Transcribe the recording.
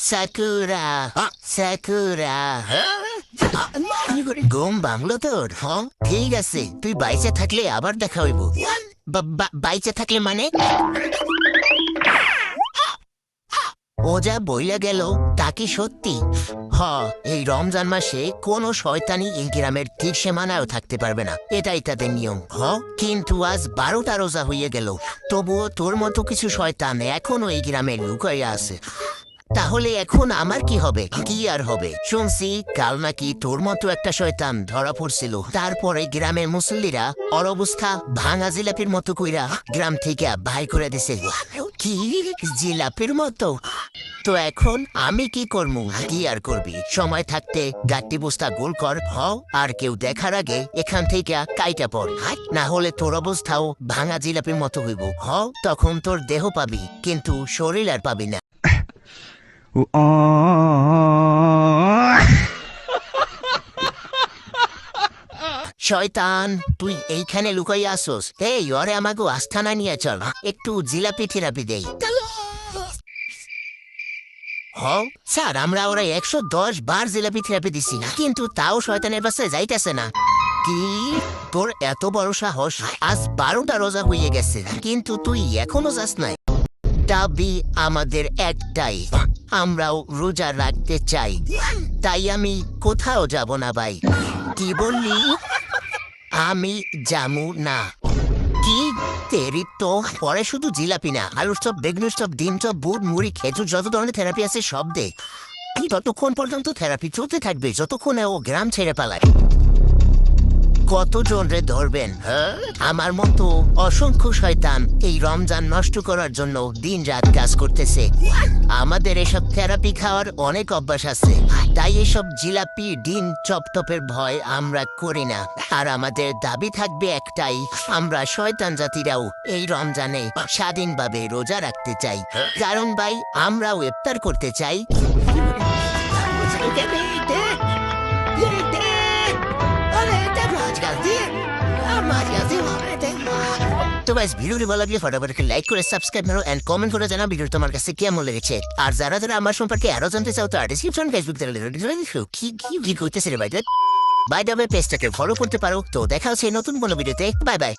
Sakura sakura ঘুম ভাঙলো তোর? হ্যাঁ ঠিক আছে, তুই বাইচে থাকলে আবার দেখা হইব। বাইচে থাকলে মানে? ও যা বইলা গেল তা কি সত্যি? এই রমজান মাসে কোনো শয়তানি এই গ্রামের ঠিক সীমানায়ও থাকতে পারবে না, এটাই তাদের নিয়ম। কিন্তু আজ 12টা রোজা হইয়া গেল, তবুও তোর মতো কিছু শয়তান এখনো এই গ্রামে লুকাইয়া আছে। তাহলে এখন আমার কি হবে? কি আর হবে? শুনছি কাল নাকি তোর মতো একটা শয়তান ধরা পড়ছিল, তারপরে গ্রামের মুসল্লিরা ওর অবস্থা ভাঙা জিলাপির মতো কইরা গ্রাম থেকে বাই করে দিছে। কি জিলাপির মতো? তো এখন আমি কি করবো? কি আর করবি, সময় থাকতে গাট্টি বস্তা গোল কর, আর কেউ দেখার আগে এখান থেকে কাইটা পড়, না হলে তোর অবস্থাও ভাঙা জিলাপির মতো হইব। তখন তোর দেহ পাবি কিন্তু শরীর আর পাবি না। শয়তান তুই এইখানে লুকাইয়া আসোস? এই ওরে আমাকে আস্থানা নিয়ে চল, একটু জিলাপি থেরাপি দেই। স্যার আমরা ওরা 110 বার জিলাপি থেরাপি দিছি, কিন্তু তাও শয়তানের পাশে যাইতেছে না। কি তোর এত বড় সাহস? আজ 12টা রোজা হইয়ে গেছে কিন্তু তুই এখনো যাস নাই। দাবি আমাদের একটাই, আমরাও রোজা রাখতে চাই, তাই আমি কোথাও যাব না ভাই। কি বললি? আমি যামু না? কি তেরি তো পরে শুধু জিলাপি না, আলুর চপ, বেগুনের চপ, ডিম চপ, বুট, মুড়ি, খেজুর, যত ধরনের থেরাপি আছে সব দে। ততক্ষণ পর্যন্ত থেরাপি চলতে থাকবে যতক্ষণ ও গ্রাম ছেড়ে পালায়। কতজন রে ধরবেন? আমার মতো অসংখ্য শয়তান এই রমজান নষ্ট করার জন্য দিন রাত কাজ করতেছে। আমাদের এসব থেরাপি খাওয়ার অনেক অভ্যাস আছে, তাই এসব জিলাপি, ডিম, চপটপের ভয় আমরা করি না। আর আমাদের দাবি থাকবে একটাই, আমরা শয়তান জাতিরাও এই রমজানে স্বাধীনভাবে রোজা রাখতে চাই, কারণ ভাই আমরাও ইফতার করতে চাই। তো গাইস ভিডিওটি ভালো লাগলে ফটাফট লাইক করে সাবস্ক্রাইব করো এন্ড কমেন্ট করে জানাও ভিডিও তোমার কাছে কেমন লেগেছে। আর যারা যারা আমার সম্পর্কে আরো জানতে চাও তো ডেসক্রিপশন ফেসবুক কি করতেছে রে ভাই, বাই দ্য ওয়ে পেজটাকে ফলো করতে পারো। তো দেখা হচ্ছে নতুন কোনো ভিডিওতে, বাই বাই।